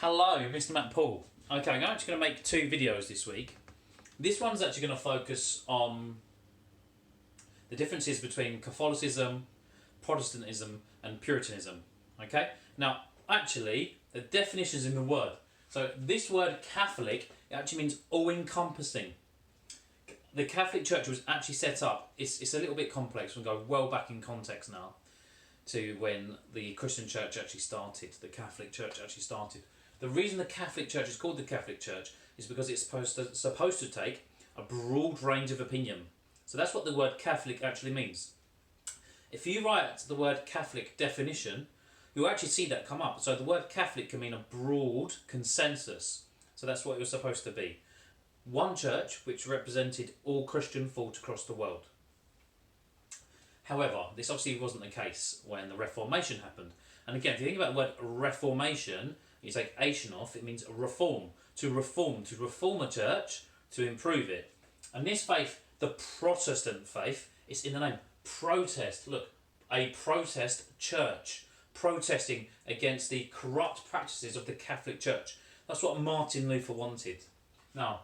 Hello, Mr. Mack-Poole. Okay, I'm actually going to make two videos this week. This one's actually going to focus on the differences between Catholicism, Protestantism and Puritanism. Okay? Now, actually, the definitions in the word. So this word Catholic, it actually means all-encompassing. The Catholic Church was actually set up, it's a little bit complex, we'll go well back in context now to when the Christian Church actually started, the Catholic Church actually started. The reason the Catholic Church is called the Catholic Church is because it's supposed to take a broad range of opinion. So that's what the word Catholic actually means. If you write the word Catholic definition, you'll actually see that come up. So the word Catholic can mean a broad consensus. So that's what it was supposed to be. One church which represented all Christian thought across the world. However, this obviously wasn't the case when the Reformation happened. And again, if you think about the word Reformation, you take Ation off, it means reform. To reform a church, to improve it. And this faith, the Protestant faith, it's in the name, protest. Look, a protest church, protesting against the corrupt practices of the Catholic Church. That's what Martin Luther wanted. Now,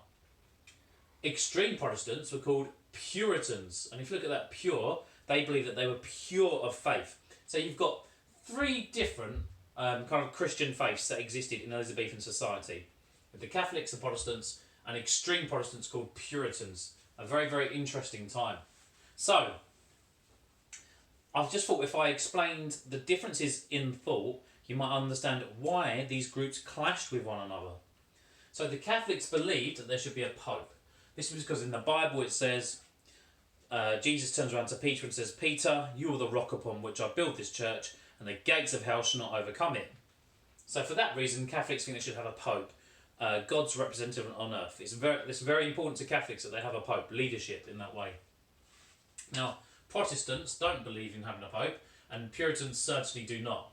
extreme Protestants were called Puritans. And if you look at that pure, they believe that they were pure of faith. So you've got three different kind of Christian faiths that existed in Elizabethan society. With the Catholics, the Protestants, and extreme Protestants called Puritans. A very, very interesting time. So, I've just thought if I explained the differences in thought, you might understand why these groups clashed with one another. So the Catholics believed that there should be a pope. This was because in the Bible it says, Jesus turns around to Peter and says, "Peter, you are the rock upon which I build this church, and the gates of hell shall not overcome it." So for that reason, Catholics think they should have a pope, God's representative on earth. It's very important to Catholics that they have a pope, leadership in that way. Now, Protestants don't believe in having a pope, and Puritans certainly do not.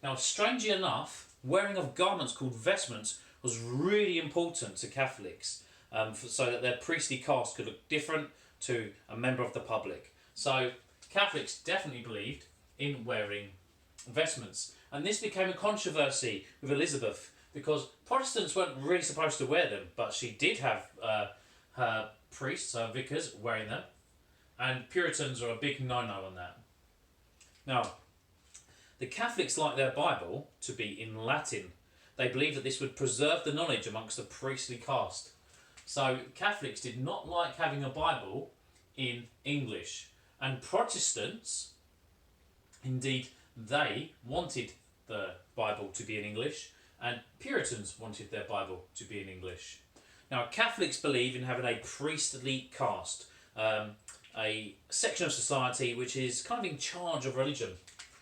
Now, strangely enough, wearing of garments called vestments was really important to Catholics, so that their priestly caste could look different to a member of the public. So Catholics definitely believed in wearing vestments. And this became a controversy with Elizabeth because Protestants weren't really supposed to wear them, but she did have her priests, her vicars, wearing them. And Puritans are a big no-no on that. Now, the Catholics like their Bible to be in Latin. They believed that this would preserve the knowledge amongst the priestly caste. So Catholics did not like having a Bible in English. And Protestants, indeed, they wanted the Bible to be in English, and Puritans wanted their Bible to be in English. Now, Catholics believe in having a priestly caste, a section of society which is kind of in charge of religion.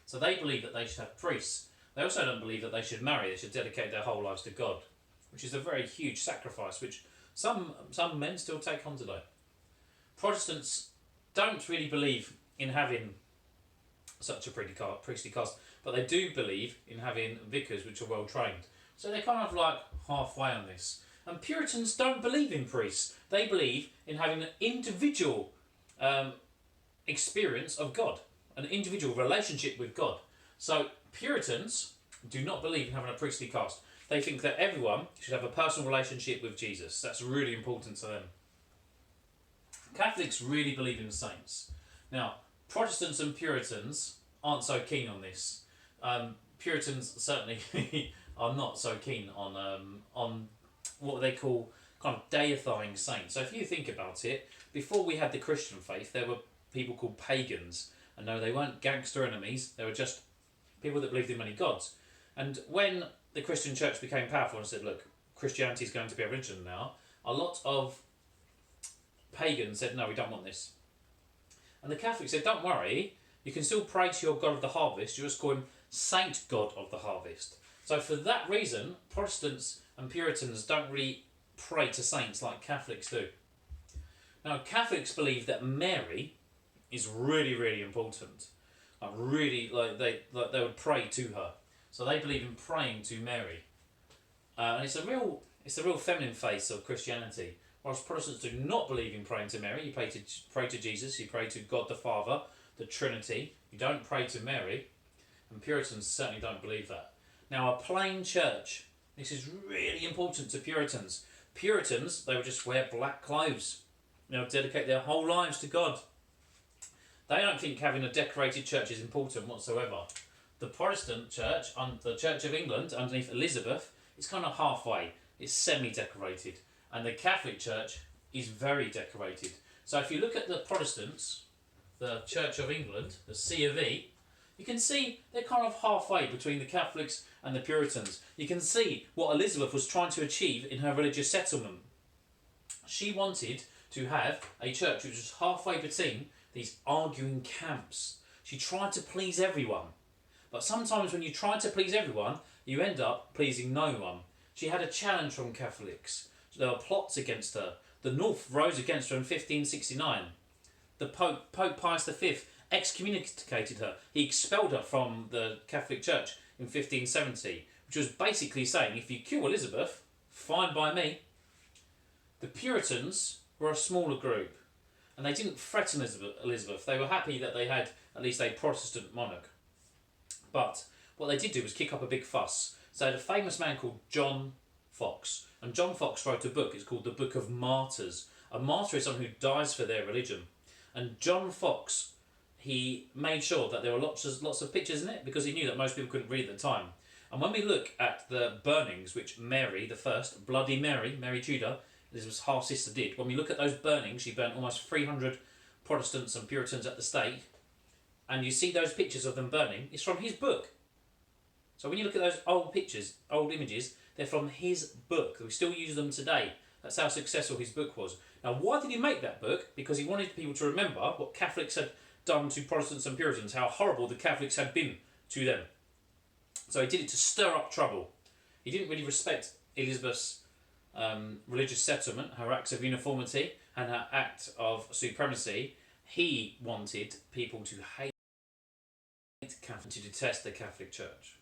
So they believe that they should have priests. They also don't believe that they should marry, they should dedicate their whole lives to God, which is a very huge sacrifice, which some men still take on today. Protestants don't really believe in having such a priestly caste, but they do believe in having vicars which are well trained. So they're kind of like halfway on this. And Puritans don't believe in priests. They believe in having an individual experience of God, an individual relationship with God. So Puritans do not believe in having a priestly caste. They think that everyone should have a personal relationship with Jesus. That's really important to them. Catholics really believe in the saints. Now, Protestants and Puritans aren't so keen on this. Puritans certainly are not so keen on what they call kind of deifying saints. So if you think about it, before we had the Christian faith, there were people called pagans. And no, they weren't gangster enemies. They were just people that believed in many gods. And when the Christian church became powerful and said, look, Christianity is going to be a religion now, a lot of pagans said, no, we don't want this. And the Catholics said, don't worry, you can still pray to your God of the harvest, you just call him Saint God of the harvest. So for that reason, Protestants and Puritans don't really pray to saints like Catholics do. Now, Catholics believe that Mary is really, really important. They would pray to her. So they believe in praying to Mary. And it's a real feminine face of Christianity. Whilst Protestants do not believe in praying to Mary, you pray to Jesus, you pray to God the Father, the Trinity. You don't pray to Mary. And Puritans certainly don't believe that. Now, a plain church This is really important to Puritans. Puritans, they would just wear black clothes. They'll dedicate their whole lives to God. They don't think having a decorated church is important whatsoever. The Protestant church, the Church of England, underneath Elizabeth, is kind of halfway. It's semi-decorated. And the Catholic Church is very decorated. So if you look at the Protestants, the Church of England, the C of E, you can see they're kind of halfway between the Catholics and the Puritans. You can see what Elizabeth was trying to achieve in her religious settlement. She wanted to have a church which was halfway between these arguing camps. She tried to please everyone. But sometimes when you try to please everyone, you end up pleasing no one. She had a challenge from Catholics. There were plots against her. The North rose against her in 1569. The Pope Pius V excommunicated her. He expelled her from the Catholic Church in 1570, which was basically saying, if you kill Elizabeth, fine by me. The Puritans were a smaller group, and they didn't threaten Elizabeth. They were happy that they had at least a Protestant monarch. But what they did do was kick up a big fuss. So they had a famous man called John Fox, and John Fox wrote a book. It's called the Book of Martyrs. A martyr is someone who dies for their religion. And John Fox, he made sure that there were lots of pictures in it, because he knew that most people couldn't read at the time. And when we look at the burnings which Mary the First, Bloody Mary, Mary Tudor, Elizabeth's half-sister did, when we look at those burnings, she burnt almost 300 Protestants and Puritans at the stake, and you see those pictures of them burning, it's from his book. So when you look at those old pictures, old images, they're from his book. We still use them today. That's how successful his book was. Now, why did he make that book? Because he wanted people to remember what Catholics had done to Protestants and Puritans, how horrible the Catholics had been to them. So he did it to stir up trouble. He didn't really respect Elizabeth's religious settlement, her acts of uniformity and her act of supremacy. He wanted people to hate Catholics, to detest the Catholic Church.